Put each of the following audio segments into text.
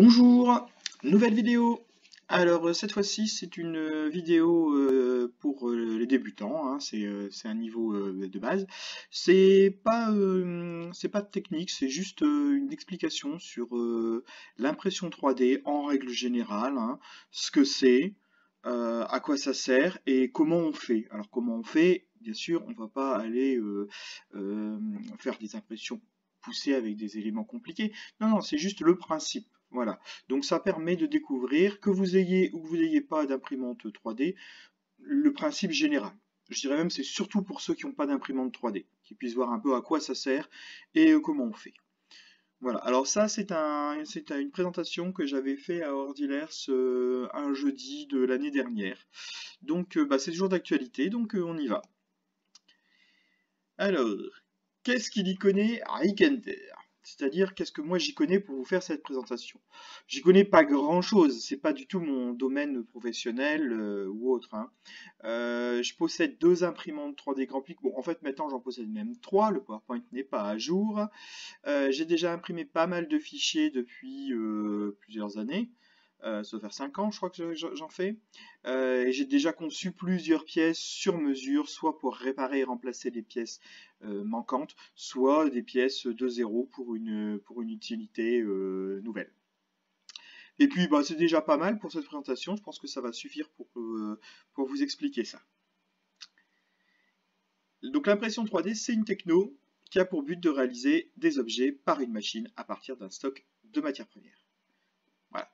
Bonjour, nouvelle vidéo. Alors cette fois-ci c'est une vidéo pour les débutants, hein, c'est un niveau de base. C'est pas technique, c'est juste une explication sur l'impression 3D en règle générale, hein, ce que c'est, à quoi ça sert et comment on fait. Alors comment on fait, bien sûr, on va pas aller euh, faire des impressions poussées avec des éléments compliqués. Non, non, c'est juste le principe. Voilà. Donc ça permet de découvrir, que vous ayez ou que vous n'ayez pas d'imprimante 3D, le principe général. Je dirais même c'est surtout pour ceux qui n'ont pas d'imprimante 3D, qui puissent voir un peu à quoi ça sert et comment on fait. Voilà, alors ça c'est une présentation que j'avais fait à Ordilers un jeudi de l'année dernière. Donc c'est toujours d'actualité, donc on y va. Alors, qu'est-ce qu'il y connaît à Ikender? C'est-à-dire, qu'est-ce que moi j'y connais pour vous faire cette présentation? J'y connais pas grand-chose, c'est pas du tout mon domaine professionnel ou autre, hein. Je possède deux imprimantes 3D Grand Public. Bon, en fait, maintenant j'en possède même trois, le PowerPoint n'est pas à jour. J'ai déjà imprimé pas mal de fichiers depuis plusieurs années. Ça doit faire 5 ans, je crois que j'en fais. Et j'ai déjà conçu plusieurs pièces sur mesure, soit pour réparer et remplacer des pièces manquantes, soit des pièces de zéro pour une utilité nouvelle. Et puis, c'est déjà pas mal pour cette présentation. Je pense que ça va suffire pour vous expliquer ça. Donc, l'impression 3D, c'est une techno qui a pour but de réaliser des objets par une machine à partir d'un stock de matières premières. Voilà.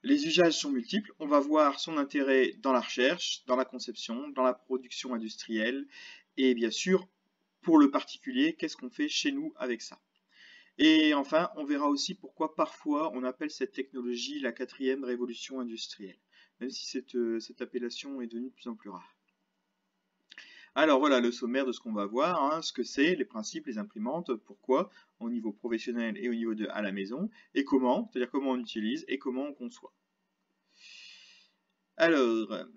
Les usages sont multiples. On va voir son intérêt dans la recherche, dans la conception, dans la production industrielle et bien sûr, pour le particulier, qu'est-ce qu'on fait chez nous avec ça. Et enfin, on verra aussi pourquoi parfois on appelle cette technologie la quatrième révolution industrielle, même si cette appellation est devenue de plus en plus rare. Alors voilà le sommaire de ce qu'on va voir, hein, ce que c'est, les principes, les imprimantes, pourquoi, au niveau professionnel et au niveau à la maison, et comment, c'est-à-dire comment on utilise et comment on conçoit. Alors,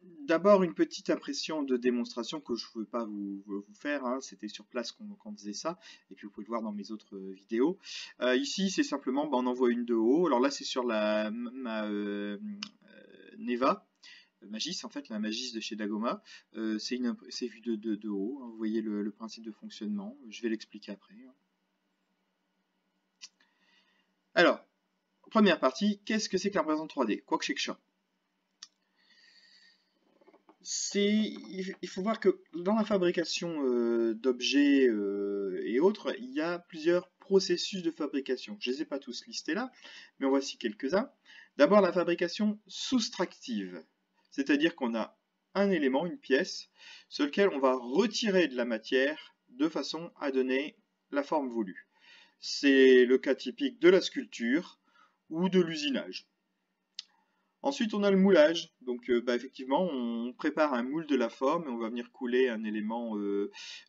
d'abord une petite impression de démonstration que je ne veux pas vous faire, hein, c'était sur place qu'on faisait ça, et puis vous pouvez le voir dans mes autres vidéos. Ici c'est simplement, on envoie une de haut, alors là c'est sur ma Neva, Magis, en fait, la Magis de chez Dagoma, c'est vu de haut, hein, vous voyez le principe de fonctionnement, je vais l'expliquer après. Alors, première partie, qu'est-ce que c'est que l'imprimante 3D? Quoi que chez Chat. Il faut voir que dans la fabrication d'objets et autres, il y a plusieurs processus de fabrication. Je ne les ai pas tous listés là, mais en voici quelques-uns. D'abord, la fabrication soustractive, c'est-à-dire qu'on a un élément, une pièce, sur lequel on va retirer de la matière de façon à donner la forme voulue. C'est le cas typique de la sculpture ou de l'usinage. Ensuite, on a le moulage. Donc, effectivement, on prépare un moule de la forme et on va venir couler un élément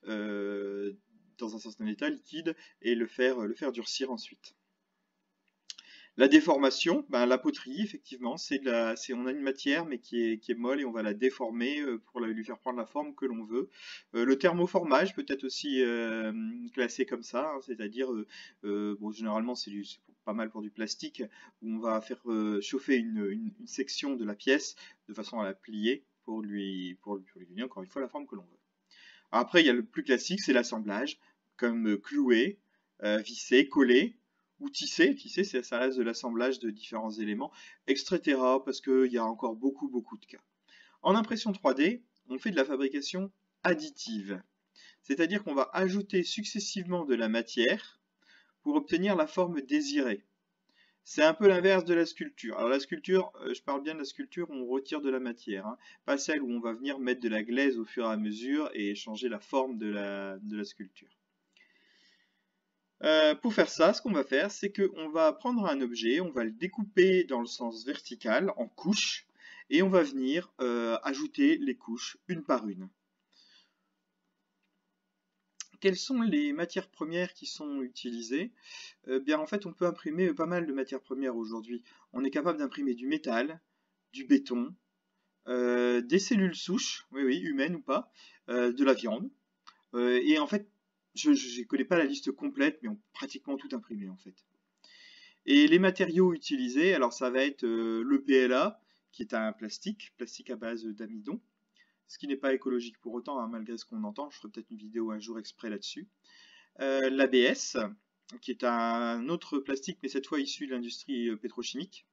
dans un certain état liquide et le faire durcir ensuite. La déformation, la poterie, effectivement, on a une matière mais qui est molle et on va la déformer pour lui faire prendre la forme que l'on veut. Le thermoformage peut être aussi classé comme ça, hein, c'est-à-dire, généralement c'est pas mal pour du plastique, où on va faire chauffer une section de la pièce de façon à la plier pour lui donner encore une fois la forme que l'on veut. Après, il y a le plus classique, c'est l'assemblage, comme clouer, visser, coller, ou tisser. Tisser, ça reste de l'assemblage de différents éléments, etc. Parce qu'il y a encore beaucoup de cas. En impression 3D, on fait de la fabrication additive. C'est-à-dire qu'on va ajouter successivement de la matière pour obtenir la forme désirée. C'est un peu l'inverse de la sculpture. Alors la sculpture, je parle bien de la sculpture où on retire de la matière, hein, pas celle où on va venir mettre de la glaise au fur et à mesure et changer la forme de la sculpture. Pour faire ça, ce qu'on va faire, c'est qu'on va prendre un objet, on va le découper dans le sens vertical, en couches, et on va venir ajouter les couches une par une. Quelles sont les matières premières qui sont utilisées? En fait, on peut imprimer pas mal de matières premières aujourd'hui. On est capable d'imprimer du métal, du béton, des cellules souches, oui, humaines ou pas, de la viande. Et en fait, je ne connais pas la liste complète, mais on peut pratiquement tout imprimer en fait. Et les matériaux utilisés, alors ça va être le PLA, qui est un plastique à base d'amidon, ce qui n'est pas écologique pour autant, hein, malgré ce qu'on entend. Je ferai peut-être une vidéo un jour exprès là-dessus. L'ABS, qui est un autre plastique, mais cette fois issu de l'industrie pétrochimique.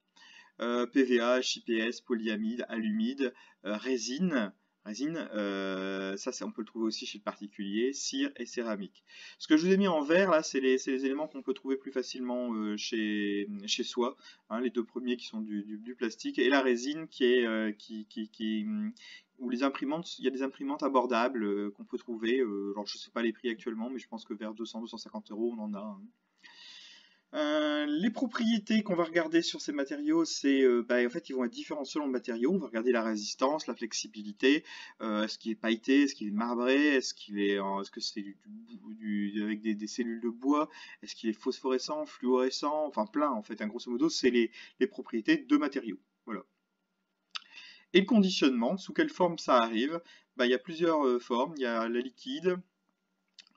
PVA, HIPS, polyamide, alumide, résine. Ça on peut le trouver aussi chez le particulier, cire et céramique. Ce que je vous ai mis en vert là, c'est les éléments qu'on peut trouver plus facilement chez soi, hein, les deux premiers qui sont du plastique, et la résine qui est où les imprimantes, il y a des imprimantes abordables qu'on peut trouver, alors je sais pas les prix actuellement, mais je pense que vers 200-250 € on en a, hein. Les propriétés qu'on va regarder sur ces matériaux, c'est en fait ils vont être différents selon le matériau. On va regarder la résistance, la flexibilité, est-ce qu'il est pailleté, est-ce qu'il est marbré, est-ce que c'est avec des cellules de bois, est-ce qu'il est phosphorescent, fluorescent, enfin plein en fait, hein, grosso modo c'est les propriétés de matériaux. Voilà. Et le conditionnement, sous quelle forme ça arrive? Il y a plusieurs formes, il y a la liquide.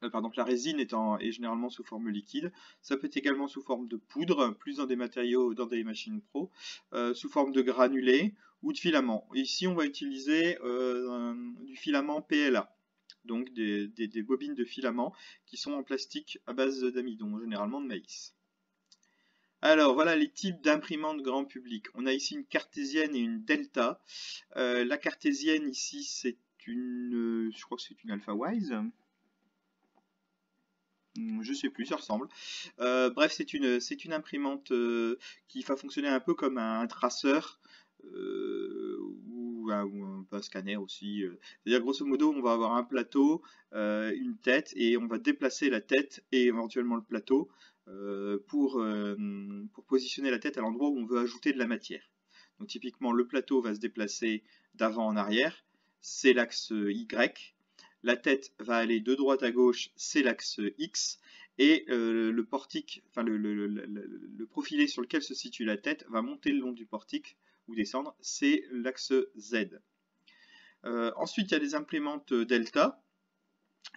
La résine est généralement sous forme liquide. Ça peut être également sous forme de poudre, plus dans des matériaux, dans des machines pro, sous forme de granulés ou de filaments. Ici, on va utiliser du filament PLA, donc des bobines de filament qui sont en plastique à base d'amidon, généralement de maïs. Alors voilà les types d'imprimantes grand public. On a ici une cartésienne et une delta. La cartésienne ici, c'est je crois que c'est une Alphawise. Je sais plus, ça ressemble. Bref, c'est une imprimante qui va fonctionner un peu comme un traceur ou un scanner aussi. C'est-à-dire, grosso modo, on va avoir un plateau, une tête, et on va déplacer la tête et éventuellement le plateau pour positionner la tête à l'endroit où on veut ajouter de la matière. Donc, typiquement, le plateau va se déplacer d'avant en arrière, c'est l'axe Y. La tête va aller de droite à gauche, c'est l'axe X, et le portique, enfin le profilé sur lequel se situe la tête va monter le long du portique ou descendre, c'est l'axe Z. Ensuite, il y a des imprimantes delta,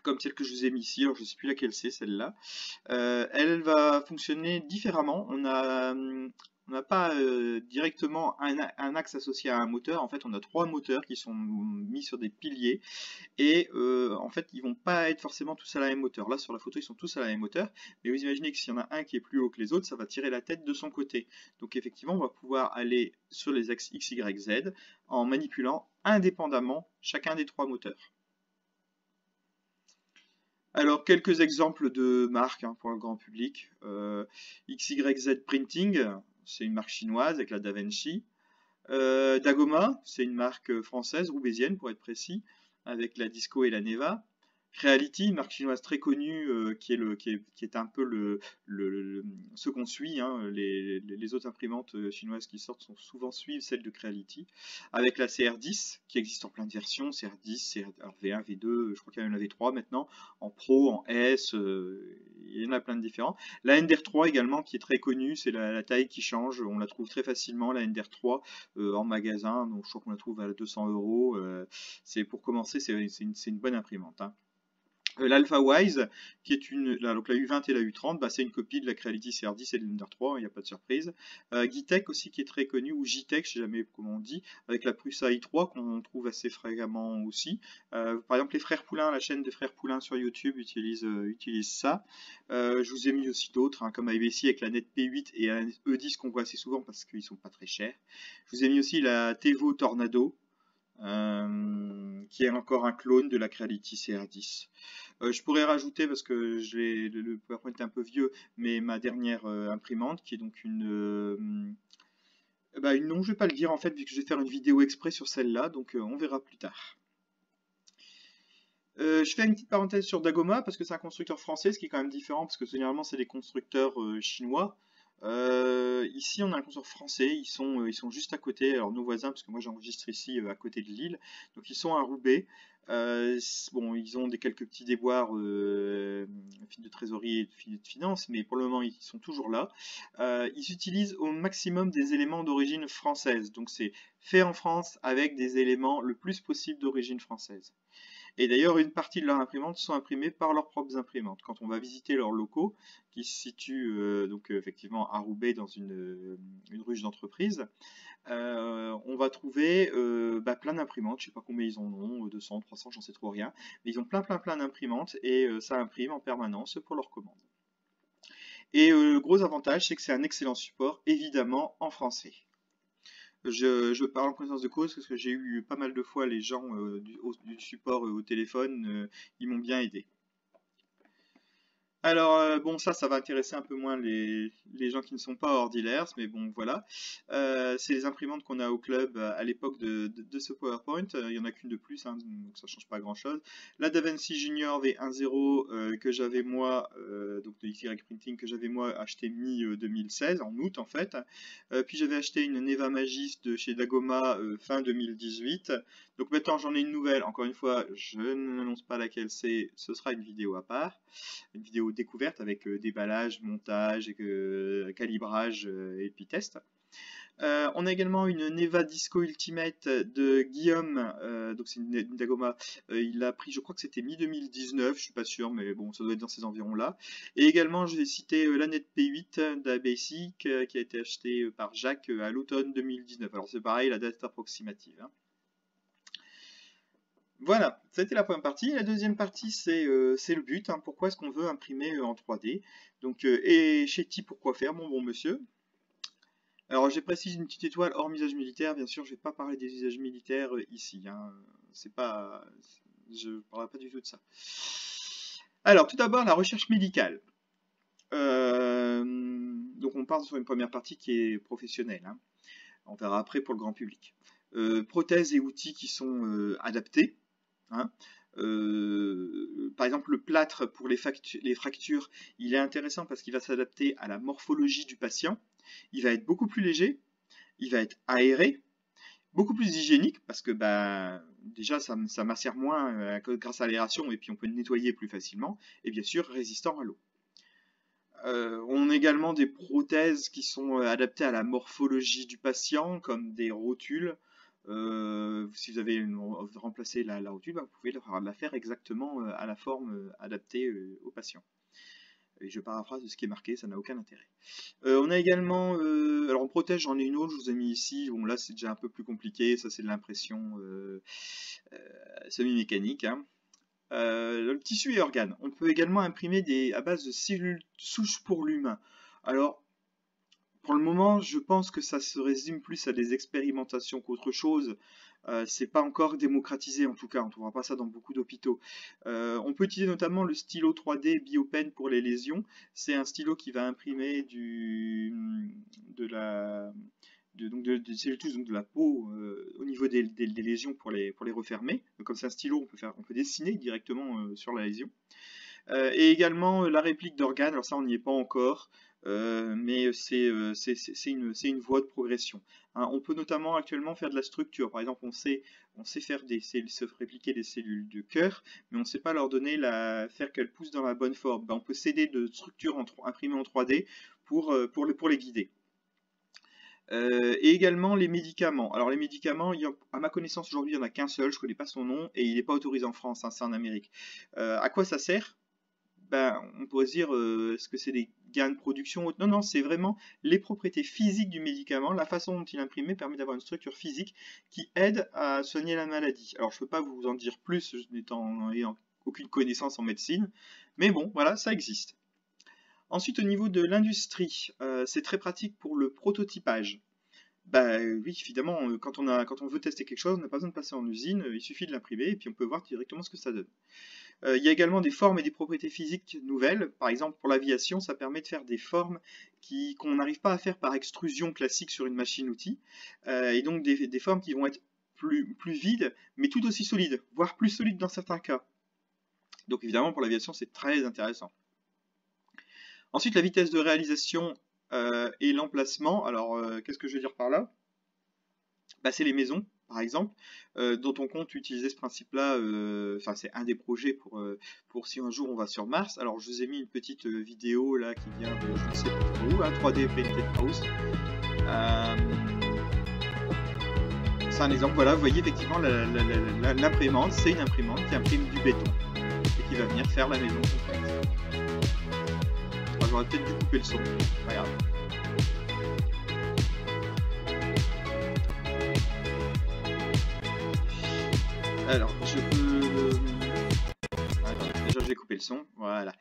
comme celle que je vous ai mis ici, alors je ne sais plus laquelle c'est celle-là. Elle va fonctionner différemment. On n'a pas directement un axe associé à un moteur. En fait, on a trois moteurs qui sont mis sur des piliers. Et en fait, ils vont pas être forcément tous à la même hauteur. Là, sur la photo, ils sont tous à la même hauteur. Mais vous imaginez que s'il y en a un qui est plus haut que les autres, ça va tirer la tête de son côté. Donc effectivement, on va pouvoir aller sur les axes X, Y, Z en manipulant indépendamment chacun des trois moteurs. Alors, quelques exemples de marques pour le grand public. XYZ Printing, c'est une marque chinoise avec la DaVinci. Dagoma, c'est une marque française, roubaisienne pour être précis, avec la Disco et la Neva. Creality, une marque chinoise très connue qui est un peu ce qu'on suit, hein. Les autres imprimantes chinoises qui sortent souvent suivent celle de Creality, avec la CR10 qui existe en plein de versions, CR10, alors V1, V2, je crois qu'il y en a V3 maintenant, en Pro, en S, il y en a plein de différents. La NDR3 également qui est très connue, c'est la taille qui change, on la trouve très facilement, la NDR3 en magasin, donc je crois qu'on la trouve à 200 €. C'est pour commencer, c'est une bonne imprimante, hein. L'Alphawise, qui est donc la U20 et la U30, c'est une copie de la Creality CR10 et de l'Ender3, il n'y a pas de surprise. Gitech aussi qui est très connu, ou Gitech, je ne sais jamais comment on dit, avec la Prusa i3 qu'on trouve assez fréquemment aussi. Par exemple, les frères Poulain, la chaîne des frères Poulain sur YouTube utilise ça. Je vous ai mis aussi d'autres, comme IBC avec la Net P8 et la E10 qu'on voit assez souvent parce qu'ils ne sont pas très chers. Je vous ai mis aussi la Tevo Tornado, qui est encore un clone de la Creality CR10. Je pourrais rajouter, parce que le PowerPoint est un peu vieux, mais ma dernière imprimante, qui est donc non, je ne vais pas le dire en fait, vu que je vais faire une vidéo exprès sur celle-là, donc on verra plus tard. Je fais une petite parenthèse sur Dagoma, parce que c'est un constructeur français, ce qui est quand même différent, parce que généralement c'est des constructeurs chinois. Ici, on a un constructeur français, ils sont juste à côté, alors nos voisins, parce que moi j'enregistre ici à côté de Lille, donc ils sont à Roubaix. Bon, ils ont quelques petits déboires de trésorerie et de finance, mais pour le moment ils sont toujours là. Ils utilisent au maximum des éléments d'origine française, donc c'est fait en France avec des éléments le plus possible d'origine française. Et d'ailleurs, une partie de leurs imprimantes sont imprimées par leurs propres imprimantes. Quand on va visiter leurs locaux, qui se situent effectivement à Roubaix dans une ruche d'entreprise, on va trouver plein d'imprimantes, je sais pas combien ils en ont, 200, 300, j'en sais trop rien, mais ils ont plein d'imprimantes et ça imprime en permanence pour leurs commandes. Et le gros avantage, c'est que c'est un excellent support, évidemment en français. Je parle en connaissance de cause parce que j'ai eu pas mal de fois les gens du support au téléphone, ils m'ont bien aidé. Alors, bon, ça va intéresser un peu moins les gens qui ne sont pas ordilaires, mais bon, voilà. C'est les imprimantes qu'on a au club à l'époque de ce PowerPoint. Il n'y en a qu'une de plus, hein, donc ça ne change pas grand-chose. La DaVinci Junior V10 que j'avais moi, donc de XY Printing, que j'avais moi acheté mi-2016, en août en fait. Puis j'avais acheté une Neva Magis de chez Dagoma fin 2018. Donc maintenant j'en ai une nouvelle, encore une fois, je n'annonce pas laquelle c'est, ce sera une vidéo à part. Une vidéo découverte avec déballage, montage, calibrage et puis test. On a également une Neva Disco Ultimate de Guillaume, donc c'est une Dagoma, il l'a pris, je crois que c'était mi-2019, je suis pas sûr, mais bon, ça doit être dans ces environs-là. Et également, je vais citer la Net P8 d'Abasic, qui a été achetée par Jacques à l'automne 2019. Alors c'est pareil, la date approximative. Hein. Voilà, ça a été la première partie. La deuxième partie, c'est le but. Hein. Pourquoi est-ce qu'on veut imprimer en 3D? Donc, et chez qui, pourquoi faire, mon bon monsieur? Alors, j'ai précisé une petite étoile hors usage militaire. Bien sûr, je ne vais pas parler des usages militaires ici. Hein. C'est pas, je ne parlerai pas du tout de ça. Alors, tout d'abord, la recherche médicale. Donc, on part sur une première partie qui est professionnelle. Hein. On verra après pour le grand public. Prothèses et outils qui sont adaptés. Hein. Par exemple, le plâtre pour les fractures, il est intéressant parce qu'il va s'adapter à la morphologie du patient. Il va être beaucoup plus léger, il va être aéré, beaucoup plus hygiénique parce que déjà ça macère moins grâce à l'aération et puis on peut le nettoyer plus facilement. Et bien sûr, résistant à l'eau. On a également des prothèses qui sont adaptées à la morphologie du patient, comme des rotules. Si vous avez remplacé la rotule, vous pouvez la faire exactement à la forme adaptée au patient. Et je paraphrase de ce qui est marqué, ça n'a aucun intérêt. On a également, alors en prothèse, j'en ai une autre, je vous ai mis ici. Bon, là c'est déjà un peu plus compliqué, ça c'est de l'impression semi-mécanique. Hein. Le tissu et organes. On peut également imprimer à base de cellules souches pour l'humain. Alors, pour le moment, je pense que ça se résume plus à des expérimentations qu'autre chose. C'est pas encore démocratisé en tout cas, on ne trouvera pas ça dans beaucoup d'hôpitaux. On peut utiliser notamment le stylo 3D BioPen pour les lésions. C'est un stylo qui va imprimer des cellules souches, donc de la peau au niveau des lésions pour les refermer. Donc, comme c'est un stylo, on peut dessiner directement sur la lésion. Et également la réplique d'organes, alors ça on n'y est pas encore. Mais c'est une voie de progression. Hein, on peut notamment actuellement faire de la structure. Par exemple, on sait faire se répliquer des cellules de cœur, mais on ne sait pas leur donner faire qu'elles poussent dans la bonne forme. On peut s'aider de structures imprimées en 3D pour les guider. Et également les médicaments. Alors les médicaments, à ma connaissance aujourd'hui, il n'y en a qu'un seul, je ne connais pas son nom, et il n'est pas autorisé en France, hein, c'est en Amérique. À quoi ça sert? On pourrait se dire, est-ce que c'est des gains de production? Non, non, c'est vraiment les propriétés physiques du médicament. La façon dont il est imprimé permet d'avoir une structure physique qui aide à soigner la maladie. Alors, je ne peux pas vous en dire plus, n'ayant aucune connaissance en médecine, mais bon, voilà, ça existe. Ensuite, au niveau de l'industrie, c'est très pratique pour le prototypage. Oui, évidemment, quand on veut tester quelque chose, on n'a pas besoin de passer en usine, il suffit de l'imprimer et puis on peut voir directement ce que ça donne. Il y a également des formes et des propriétés physiques nouvelles. Par exemple, pour l'aviation, ça permet de faire des formes qu'on n'arrive pas à faire par extrusion classique sur une machine-outil. Et donc des formes qui vont être plus vides, mais tout aussi solides, voire plus solides dans certains cas. Donc évidemment, pour l'aviation, c'est très intéressant. Ensuite, la vitesse de réalisation et l'emplacement. Alors, qu'est-ce que je veux dire par là? C'est les maisons, par exemple, dont on compte utiliser ce principe-là. Enfin, c'est un des projets pour si un jour on va sur Mars. Alors, je vous ai mis une petite vidéo là qui vient de je ne sais pas trop où, hein, 3D Painted House. c'est un exemple, voilà, vous voyez effectivement l'imprimante, c'est une imprimante qui imprime du béton et qui va venir faire la maison complète. Alors, j'aurais peut-être dû couper le son, pas grave. Alors, je peux... Attends, déjà je vais couper le son, voilà.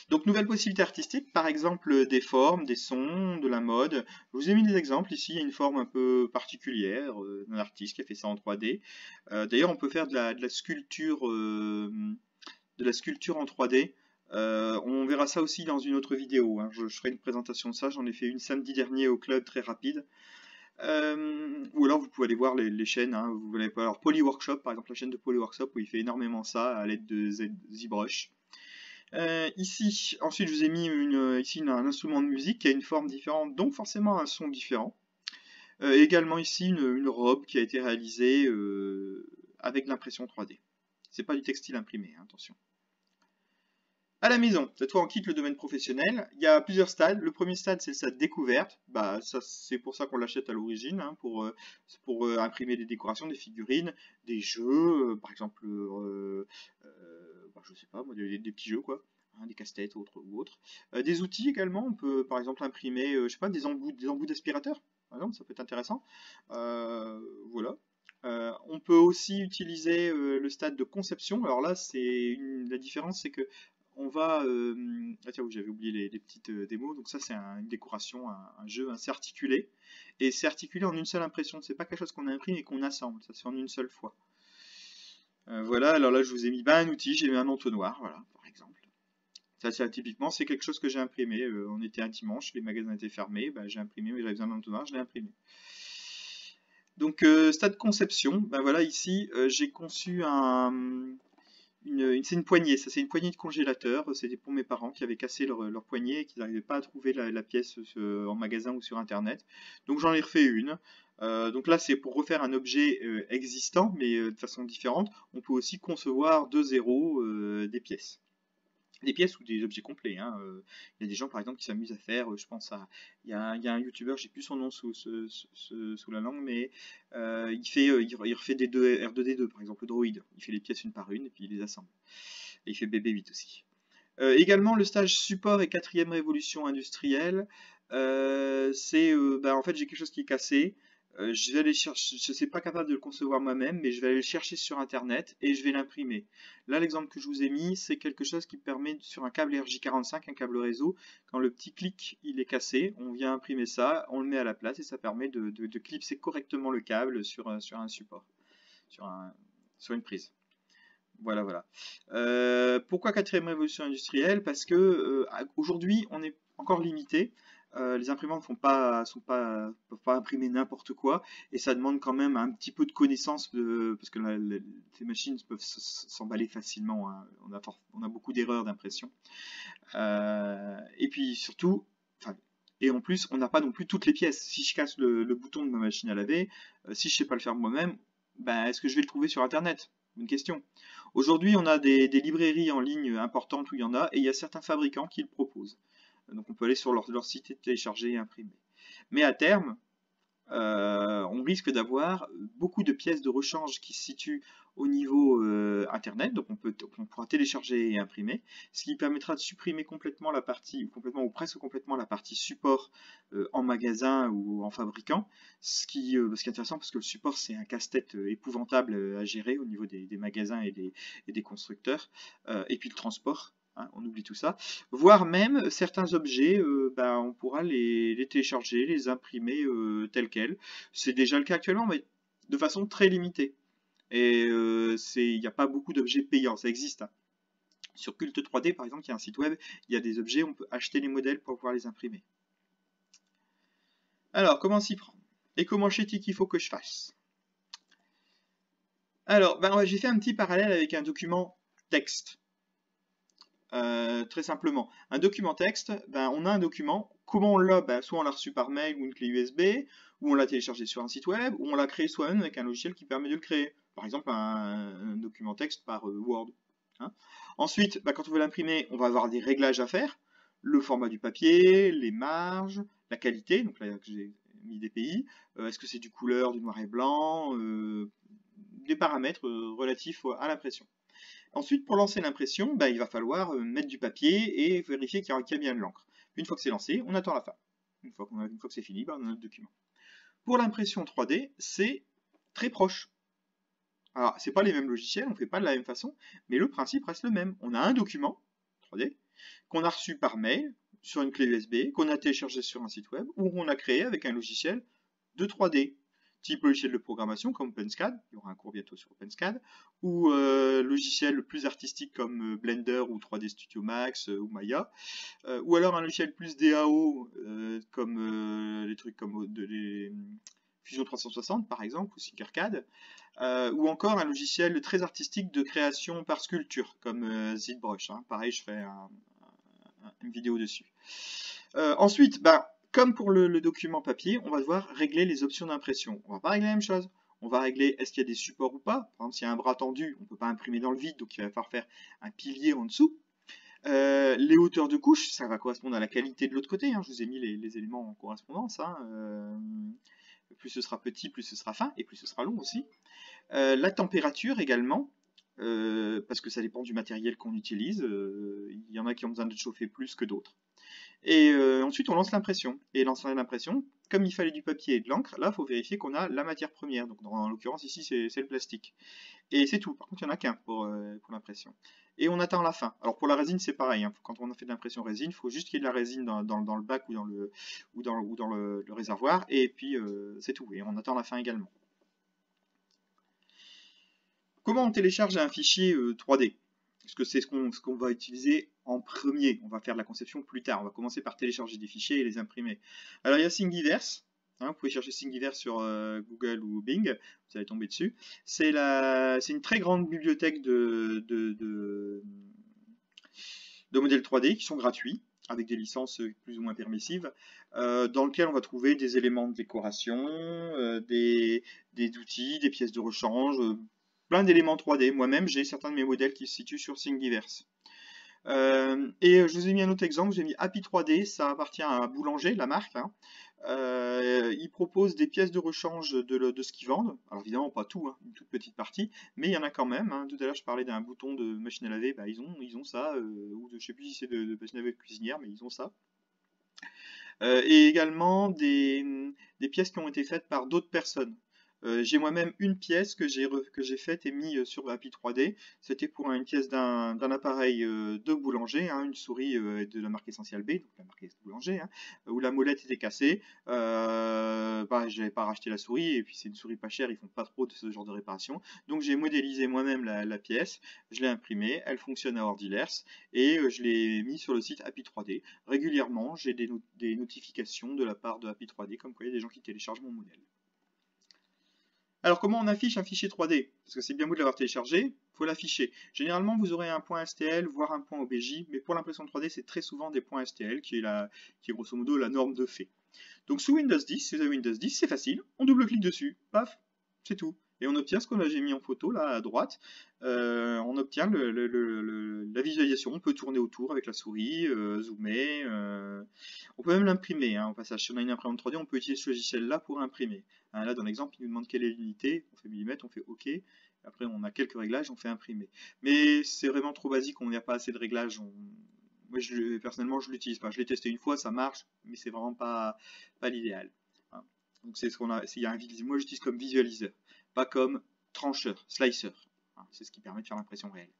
Donc, nouvelle possibilité artistique, par exemple des formes, des sons, de la mode. Je vous ai mis des exemples ici, il y a une forme un peu particulière d'un artiste qui a fait ça en 3D. D'ailleurs, on peut faire de la sculpture en 3D. On verra ça aussi dans une autre vidéo, hein. Je ferai une présentation de ça, j'en ai fait une samedi dernier au club, très rapide. Ou alors vous pouvez aller voir les chaînes, hein. Vous allez voir Polyworkshop, par exemple la chaîne de Polyworkshop où il fait énormément ça à l'aide de ZBrush. Ici, ensuite je vous ai mis ici un instrument de musique qui a une forme différente, donc forcément un son différent. Également ici une robe qui a été réalisée avec l'impression 3D. C'est pas du textile imprimé, hein, attention. À la maison, cette fois on quitte le domaine professionnel. Il y a plusieurs stades. Le premier stade, c'est le stade découverte. Bah, c'est pour ça qu'on l'achète à l'origine, hein, pour imprimer des décorations, des figurines, des jeux, par exemple, je sais pas, moi, des petits jeux, quoi, hein, des casse-têtes ou autres. Des outils également. On peut par exemple imprimer, je sais pas, des embouts d'aspirateur. Par exemple, ça peut être intéressant. Voilà. On peut aussi utiliser le stade de conception. Alors là, la différence, c'est que on va... Ah tiens, oui, j'avais oublié les petites démos. Donc ça, c'est une décoration, un jeu, c'est articulé. Et c'est articulé en une seule impression. C'est pas quelque chose qu'on imprime et qu'on assemble. Ça se fait en une seule fois. Voilà, alors là, je vous ai mis un outil. J'ai mis un entonnoir, voilà, par exemple. Ça, typiquement, c'est quelque chose que j'ai imprimé. On était un dimanche, les magasins étaient fermés. Bah, j'ai imprimé, mais j'avais besoin d'un entonnoir, je l'ai imprimé. Donc, stade conception, ben voilà, ici, j'ai conçu c'est une poignée, ça c'est une poignée de congélateur, c'était pour mes parents qui avaient cassé leur poignée et qui n'arrivaient pas à trouver la pièce en magasin ou sur internet. Donc j'en ai refait une. Donc là c'est pour refaire un objet existant mais de façon différente. On peut aussi concevoir de zéro des pièces. Des pièces ou des objets complets, hein. Il y a des gens par exemple qui s'amusent à faire, je pense à, il y a un youtubeur, j'ai plus son nom sous la langue, mais il refait des R2D2 par exemple, le droïde, il fait les pièces une par une et puis il les assemble. Et il fait BB8 aussi. Également le stage support et 4e révolution industrielle, en fait j'ai quelque chose qui est cassé. Je vais aller chercher, je ne suis pas capable de le concevoir moi-même, mais je vais aller le chercher sur internet et je vais l'imprimer. Là, l'exemple que je vous ai mis, c'est quelque chose qui permet sur un câble RJ45, un câble réseau, quand le petit clic il est cassé, on vient imprimer ça, on le met à la place et ça permet de clipser correctement le câble sur un support, sur une prise. Voilà, voilà. Pourquoi 4e révolution industrielle? Parce que aujourd'hui, on est encore limité. Les imprimantes peuvent pas imprimer n'importe quoi et ça demande quand même un petit peu de connaissance parce que ces machines peuvent s'emballer facilement, hein. On a beaucoup d'erreurs d'impression. Et puis surtout, et en plus, on n'a pas non plus toutes les pièces. Si je casse le bouton de ma machine à laver, si je ne sais pas le faire moi-même, ben, est-ce que je vais le trouver sur Internet? Une question. Aujourd'hui, on a des librairies en ligne importantes où il y en a, et il y a certains fabricants qui le proposent. Donc on peut aller sur leur site et télécharger et imprimer. Mais à terme, on risque d'avoir beaucoup de pièces de rechange qui se situent au niveau internet, donc on pourra télécharger et imprimer, ce qui permettra de supprimer complètement la partie, ou presque complètement la partie support en magasin ou en fabricant, ce qui est intéressant parce que le support c'est un casse-tête épouvantable à gérer au niveau des magasins et des constructeurs, et puis le transport. Hein, on oublie tout ça, voire même certains objets, on pourra les télécharger, les imprimer tels quels. C'est déjà le cas actuellement, mais de façon très limitée. Et il n'y a pas beaucoup d'objets payants, ça existe, hein. Sur Culte 3D, par exemple, il y a un site web, il y a des objets, on peut acheter les modèles pour pouvoir les imprimer. Alors, comment s'y prendre? Et comment qu'il faut que je fasse? Alors, j'ai fait un petit parallèle avec un document texte. Très simplement, un document texte, on a un document, comment on l'a? Soit on l'a reçu par mail ou une clé USB, ou on l'a téléchargé sur un site web, ou on l'a créé soi-même avec un logiciel qui permet de le créer. Par exemple, un document texte par Word. Hein. Ensuite, quand on veut l'imprimer, on va avoir des réglages à faire, le format du papier, les marges, la qualité, donc là j'ai mis des pays, est-ce que c'est du couleur, du noir et blanc, des paramètres relatifs à l'impression. Ensuite, pour lancer l'impression, bah, il va falloir mettre du papier et vérifier qu'il y a bien de l'encre. Une fois que c'est lancé, on attend la fin. Une fois que c'est fini, bah, on a notre document. Pour l'impression 3D, c'est très proche. Alors, c'est pas les mêmes logiciels, on ne fait pas de la même façon, mais le principe reste le même. On a un document 3D qu'on a reçu par mail sur une clé USB, qu'on a téléchargé sur un site web, ou qu'on a créé avec un logiciel de 3D, type logiciel de programmation comme OpenSCAD, il y aura un cours bientôt sur OpenSCAD, ou logiciel plus artistique comme Blender ou 3D Studio Max ou Maya, ou alors un logiciel plus DAO comme les trucs comme les Fusion 360 par exemple, ou Tinkercad, ou encore un logiciel très artistique de création par sculpture comme ZBrush. Hein. Pareil, je fais une vidéo dessus. Ensuite, bah, comme pour le document papier, on va devoir régler les options d'impression. On va pas régler la même chose. On va régler est-ce qu'il y a des supports ou pas. Par exemple, s'il y a un bras tendu, on ne peut pas imprimer dans le vide, donc il va falloir faire un pilier en dessous. Les hauteurs de couche, ça va correspondre à la qualité de l'autre côté. Hein. Je vous ai mis les éléments en correspondance. Hein. Plus ce sera petit, plus ce sera fin, et plus ce sera long aussi. La température également, parce que ça dépend du matériel qu'on utilise. Il y en a qui ont besoin de chauffer plus que d'autres. Et ensuite, on lance l'impression. Et lancer l'impression, comme il fallait du papier et de l'encre, là, il faut vérifier qu'on a la matière première. Donc, en l'occurrence, ici, c'est le plastique. Et c'est tout. Par contre, il n'y en a qu'un pour l'impression. Et on attend la fin. Alors, pour la résine, c'est pareil. Hein. Quand on a fait de l'impression résine, il faut juste qu'il y ait de la résine dans le bac ou dans le réservoir. Et puis, c'est tout. Et on attend la fin également. Comment on télécharge un fichier 3D? Parce que c'est ce qu'on va utiliser en premier. On va faire de la conception plus tard. On va commencer par télécharger des fichiers et les imprimer. Alors il y a Thingiverse. Hein, vous pouvez chercher Thingiverse sur Google ou Bing. Vous allez tomber dessus. C'est une très grande bibliothèque de modèles 3D qui sont gratuits, avec des licences plus ou moins permissives, dans lequel on va trouver des éléments de décoration, des outils, des pièces de rechange, plein d'éléments 3D. Moi-même, j'ai certains de mes modèles qui se situent sur Thingiverse. Et je vous ai mis un autre exemple, j'ai mis Happy 3D, ça appartient à Boulanger, la marque. Hein. Ils proposent des pièces de rechange de ce qu'ils vendent. Alors évidemment, pas tout, hein, une toute petite partie, mais il y en a quand même. Hein. Tout à l'heure, je parlais d'un bouton de machine à laver, bah, ils ont ça, ou je ne sais plus si c'est de machine à laver de cuisinière, mais ils ont ça. Et également des pièces qui ont été faites par d'autres personnes. J'ai moi-même une pièce que j'ai faite et mis sur Happy 3D. C'était pour une pièce d'un appareil de boulanger, hein, une souris de la marque Essential B, donc la marque boulanger, hein, où la molette était cassée. Bah, je n'avais pas racheté la souris, et puis c'est une souris pas chère, ils font pas trop de ce genre de réparation. Donc j'ai modélisé moi-même la pièce, je l'ai imprimée, elle fonctionne à Ordilers, et je l'ai mis sur le site Happy 3D. Régulièrement, j'ai des notifications de la part de Happy 3D, comme quoi il y a des gens qui téléchargent mon modèle. Alors comment on affiche un fichier 3D? Parce que c'est bien beau de l'avoir téléchargé, il faut l'afficher. Généralement vous aurez un point STL, voire un point OBJ, mais pour l'impression 3D c'est très souvent des points STL, qui est grosso modo la norme de fait. Donc sous Windows 10, si vous avez Windows 10, c'est facile, on double-clique dessus, paf, c'est tout. Et on obtient ce que j'ai mis en photo là à droite, on obtient la visualisation, on peut tourner autour avec la souris, zoomer, on peut même l'imprimer, hein, au passage. Si on a une imprimante 3D, on peut utiliser ce logiciel-là pour imprimer. Hein, là dans l'exemple, il nous demande quelle est l'unité, on fait millimètre, on fait OK, après on a quelques réglages, on fait imprimer. Mais c'est vraiment trop basique, on n'y a pas assez de réglages, moi personnellement je l'utilise pas, je l'ai testé une fois, ça marche, mais c'est vraiment pas l'idéal. Hein. Donc c'est ce qu'on a, moi j'utilise comme visualiseur, pas comme trancheur, slicer. Hein, c'est ce qui permet de faire l'impression réelle.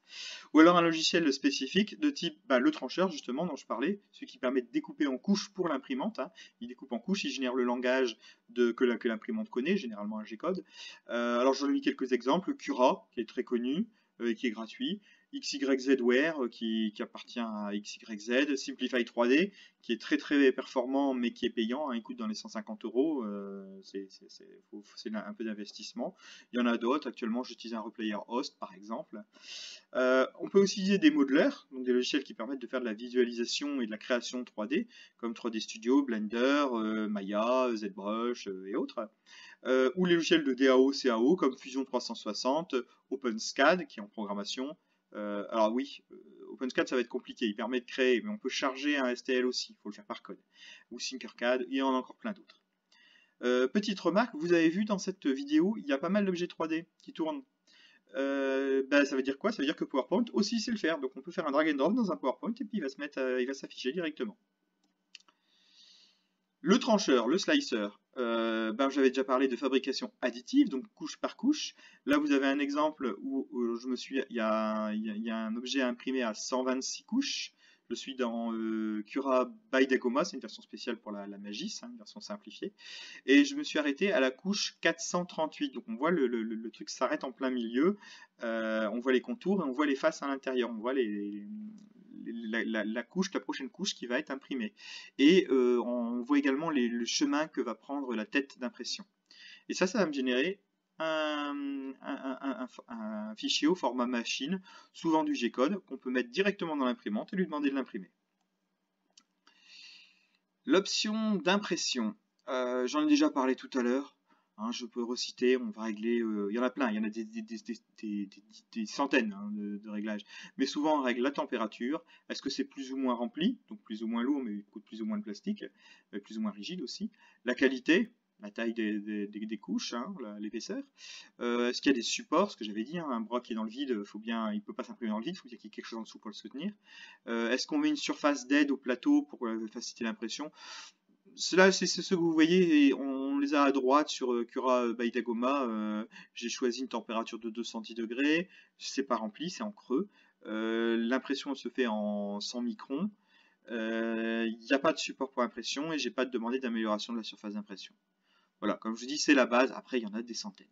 Ou alors un logiciel spécifique de type le trancheur justement dont je parlais, celui qui permet de découper en couches pour l'imprimante. Hein. Il découpe en couches, il génère le langage que l'imprimante connaît, généralement un G-code. Alors j'en ai mis quelques exemples, Cura qui est très connu, qui est gratuit, XYZware qui appartient à XYZ, Simplify 3D qui est très très performant mais qui est payant, hein, il coûte dans les 150 €, c'est un peu d'investissement. Il y en a d'autres, actuellement j'utilise un replayer host par exemple. On peut aussi utiliser des modelers, donc des logiciels qui permettent de faire de la visualisation et de la création 3D, comme 3D Studio, Blender, Maya, ZBrush et autres. Ou les logiciels de DAO, CAO, comme Fusion 360, OpenSCAD, qui est en programmation. Alors oui, OpenSCAD ça va être compliqué, il permet de créer, mais on peut charger un STL aussi, il faut le faire par code. Ou Tinkercad, il y en a encore plein d'autres. Petite remarque, vous avez vu dans cette vidéo, il y a pas mal d'objets 3D qui tournent. Ça veut dire quoi? Ça veut dire que PowerPoint aussi sait le faire. Donc on peut faire un drag and drop dans un PowerPoint et puis il va se mettre, il va s'afficher directement. Le trancheur, le slicer, j'avais déjà parlé de fabrication additive, donc couche par couche. Là, vous avez un exemple où il y a un objet imprimé à 126 couches. Je suis dans Cura by Dacoma, c'est une version spéciale pour la magie, une version simplifiée. Et je me suis arrêté à la couche 438. Donc on voit le truc s'arrête en plein milieu. On voit les contours et on voit les faces à l'intérieur. On voit la prochaine couche qui va être imprimée. Et on voit également le chemin que va prendre la tête d'impression. Et ça va me générer un fichier au format machine, souvent du G-code, qu'on peut mettre directement dans l'imprimante et lui demander de l'imprimer. L'option d'impression, j'en ai déjà parlé tout à l'heure. Je peux reciter, on va régler, il y en a plein, il y en a des centaines de réglages. Mais souvent on règle la température, est-ce que c'est plus ou moins rempli, donc plus ou moins lourd mais coûte plus ou moins de plastique, plus ou moins rigide aussi. La qualité, la taille des couches, l'épaisseur. Est-ce qu'il y a des supports, ce que j'avais dit, un bras qui est dans le vide, il ne peut pas s'imprimer dans le vide, il faut qu'il y ait quelque chose en dessous pour le soutenir. Est-ce qu'on met une surface d'aide au plateau pour faciliter l'impression? Cela, c'est ce que vous voyez, et on les a à droite sur Cura by Dacoma. J'ai choisi une température de 200 degrés, c'est pas rempli, c'est en creux. L'impression se fait en 100 microns. Il n'y a pas de support pour impression et j'ai pas demandé d'amélioration de la surface d'impression. Voilà, comme je vous dis, c'est la base, après il y en a des centaines.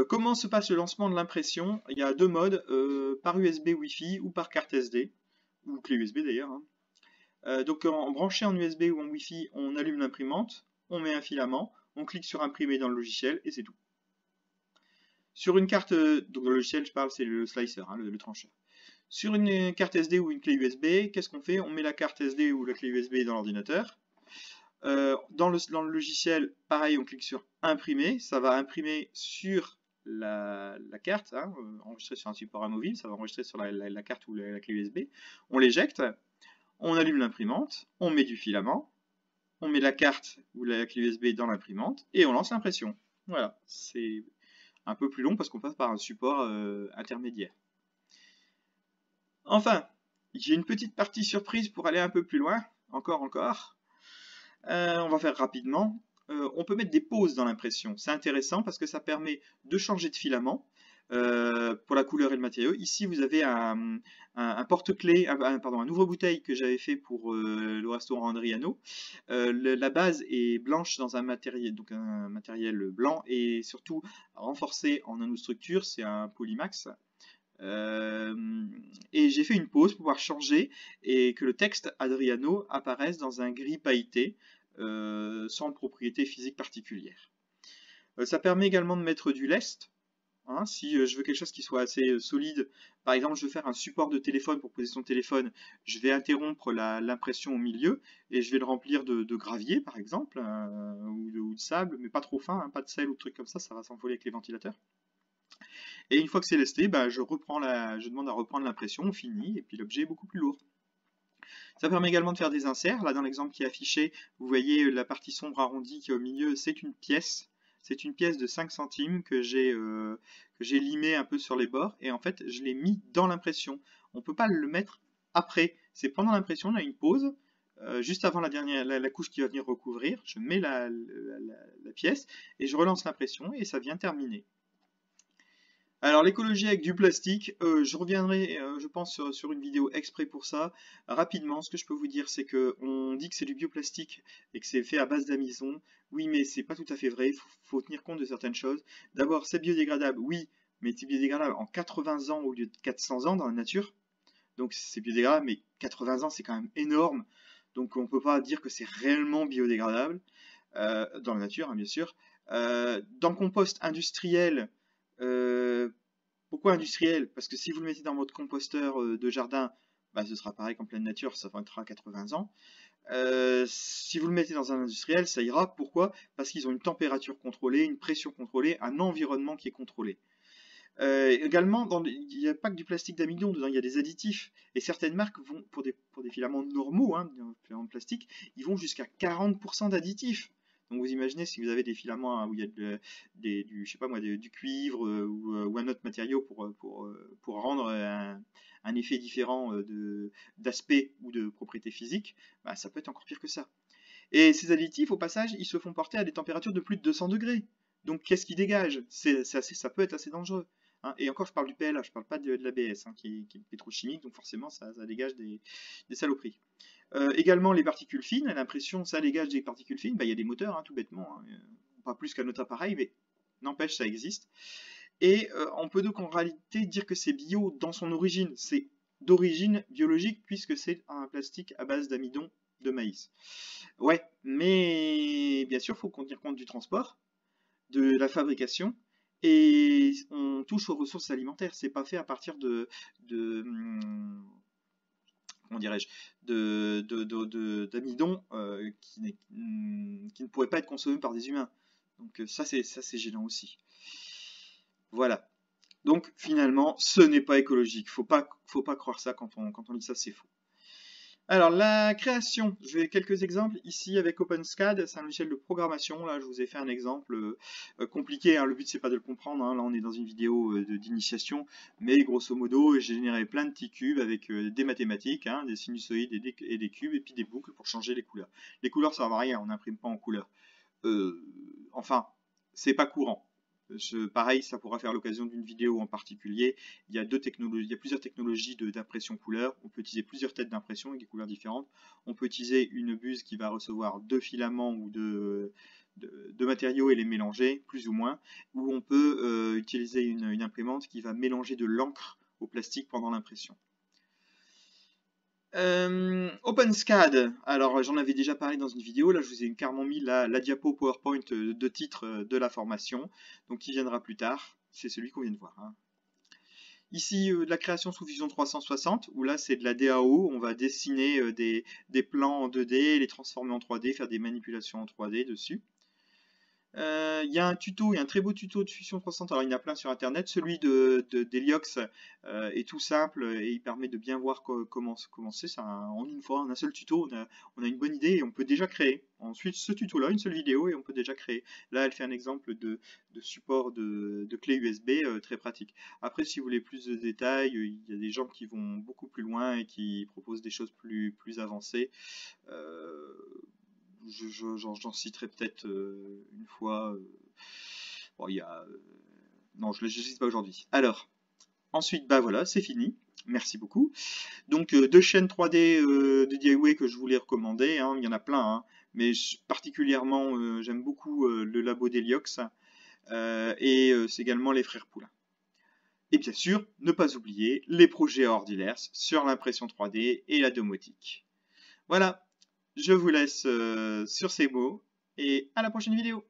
Comment se passe le lancement de l'impression? Il y a deux modes, par USB Wi-Fi ou par carte SD, ou clé USB d'ailleurs. Donc en branché en USB ou en Wi-Fi, on allume l'imprimante, on met un filament, on clique sur imprimer dans le logiciel et c'est tout. Sur une carte, donc dans le logiciel je parle, c'est le slicer, le trancheur. Sur une carte SD ou une clé USB, qu'est-ce qu'on fait? On met la carte SD ou la clé USB dans l'ordinateur. Dans le logiciel, pareil, on clique sur imprimer, ça va imprimer sur la carte, enregistrer sur un support amovible, ça va enregistrer sur la carte ou la clé USB. On l'éjecte. On allume l'imprimante, on met du filament, on met la carte ou la clé USB dans l'imprimante et on lance l'impression. Voilà, c'est un peu plus long parce qu'on passe par un support intermédiaire. Enfin, j'ai une petite partie surprise pour aller un peu plus loin, encore. On va faire rapidement. On peut mettre des pauses dans l'impression, c'est intéressant parce que ça permet de changer de filament. Pour la couleur et le matériau. Ici, vous avez un porte-clés, un ouvre-bouteille que j'avais fait pour le restaurant Andriano. La base est blanche dans un matériel blanc et surtout renforcé en nanostructure, c'est un Polymax. Et j'ai fait une pause pour pouvoir changer et que le texte Adriano apparaisse dans un gris pailleté sans propriété physique particulière. Ça permet également de mettre du lest. Si je veux quelque chose qui soit assez solide, par exemple je veux faire un support de téléphone pour poser son téléphone, je vais interrompre l'impression au milieu et je vais le remplir de gravier par exemple, ou de sable, mais pas trop fin, pas de sel ou de trucs comme ça va s'envoler avec les ventilateurs. Et une fois que c'est lesté, je demande à reprendre l'impression, on finit, et puis l'objet est beaucoup plus lourd. Ça permet également de faire des inserts. Là dans l'exemple qui est affiché, vous voyez la partie sombre arrondie qui est au milieu, c'est une pièce. C'est une pièce de 5 centimes que j'ai limé un peu sur les bords et en fait je l'ai mis dans l'impression. On ne peut pas le mettre après, c'est pendant l'impression, on a une pause, juste avant la couche qui va venir recouvrir, je mets la pièce et je relance l'impression et ça vient terminer. Alors l'écologie avec du plastique, je reviendrai je pense sur une vidéo exprès pour ça. Rapidement, ce que je peux vous dire c'est que on dit que c'est du bioplastique et que c'est fait à base d'amidon. Oui mais c'est pas tout à fait vrai, il faut tenir compte de certaines choses. D'abord c'est biodégradable, oui, mais c'est biodégradable en 80 ans au lieu de 400 ans dans la nature. Donc c'est biodégradable mais 80 ans c'est quand même énorme. Donc on peut pas dire que c'est réellement biodégradable dans la nature bien sûr. Dans le compost industriel, pourquoi industriel? Parce que si vous le mettez dans votre composteur de jardin, ce sera pareil qu'en pleine nature, ça mettra 80 ans. Si vous le mettez dans un industriel, ça ira. Pourquoi? Parce qu'ils ont une température contrôlée, une pression contrôlée, un environnement qui est contrôlé. Également, il n'y a pas que du plastique d'amidon dedans, il y a des additifs. Et certaines marques vont, pour des filaments normaux, hein, des filaments de plastique, ils vont jusqu'à 40% d'additifs. Donc vous imaginez si vous avez des filaments, hein, où il y a je sais pas moi, du cuivre ou un autre matériau pour rendre un effet différent d'aspect ou de propriété physique, bah, ça peut être encore pire que ça. Et ces additifs, au passage, ils se font porter à des températures de plus de 200 degrés. Donc qu'est-ce qu'ils dégagent? Ça peut être assez dangereux. Hein. Et encore, je parle du PLA, je parle pas de l'ABS, hein, qui est pétrochimique, donc forcément, ça dégage des saloperies. Également, les particules fines, l'impression, ça dégage des particules fines. Bah, il y a des moteurs, hein, tout bêtement. Hein. Pas plus qu'un autre appareil, mais n'empêche, ça existe. Et on peut donc en réalité dire que c'est bio dans son origine. C'est d'origine biologique, puisque c'est un plastique à base d'amidon de maïs. Ouais, mais bien sûr, il faut tenir compte du transport, de la fabrication, et on touche aux ressources alimentaires. C'est pas fait à partir comment dirais-je, d'amidon qui ne pourrait pas être consommé par des humains. Donc ça c'est gênant aussi. Voilà. Donc finalement, ce n'est pas écologique. Faut pas croire ça quand on lit ça, c'est faux. Alors, la création, je vais quelques exemples ici avec OpenSCAD, c'est un logiciel de programmation. Là, je vous ai fait un exemple compliqué, hein. Le but, c'est pas de le comprendre, hein. Là, on est dans une vidéo d'initiation, mais grosso modo, j'ai généré plein de petits cubes avec des mathématiques, hein, des sinusoïdes et des cubes, et puis des boucles pour changer les couleurs. Les couleurs, ça ne va rien, on n'imprime pas en couleur. Enfin, c'est pas courant. Pareil, ça pourra faire l'occasion d'une vidéo en particulier. Il y a plusieurs technologies d'impression couleur. On peut utiliser plusieurs têtes d'impression avec des couleurs différentes. On peut utiliser une buse qui va recevoir deux filaments ou deux matériaux et les mélanger, plus ou moins. Ou on peut utiliser une imprimante qui va mélanger de l'encre au plastique pendant l'impression. OpenSCAD, alors j'en avais déjà parlé dans une vidéo, là je vous ai carrément mis la diapo PowerPoint de titre de la formation, donc qui viendra plus tard, c'est celui qu'on vient de voir. Hein. Ici, de la création sous Fusion 360, où là c'est de la DAO, on va dessiner des plans en 2D, les transformer en 3D, faire des manipulations en 3D dessus. Il y a un tuto, il y a un très beau tuto de Fusion 360, alors il y en a plein sur internet, celui d'Heliox est tout simple et il permet de bien voir comment c'est, en une fois, en un seul tuto, on a une bonne idée et on peut déjà créer. Ensuite, ce tuto-là, une seule vidéo et on peut déjà créer. Là, elle fait un exemple de support de clé USB très pratique. Après, si vous voulez plus de détails, il y a des gens qui vont beaucoup plus loin et qui proposent des choses plus avancées. J'en citerai peut-être une fois. Bon, il y a. Non, je ne le cite pas aujourd'hui. Alors, ensuite, bah voilà, c'est fini. Merci beaucoup. Donc, deux chaînes 3D de DIY que je voulais recommander. Hein, il y en a plein, hein, mais particulièrement, j'aime beaucoup le labo d'Heliox et c'est également les frères Poulain. Et bien sûr, ne pas oublier les projets ordinaires sur l'impression 3D et la domotique. Voilà. Je vous laisse sur ces mots et à la prochaine vidéo.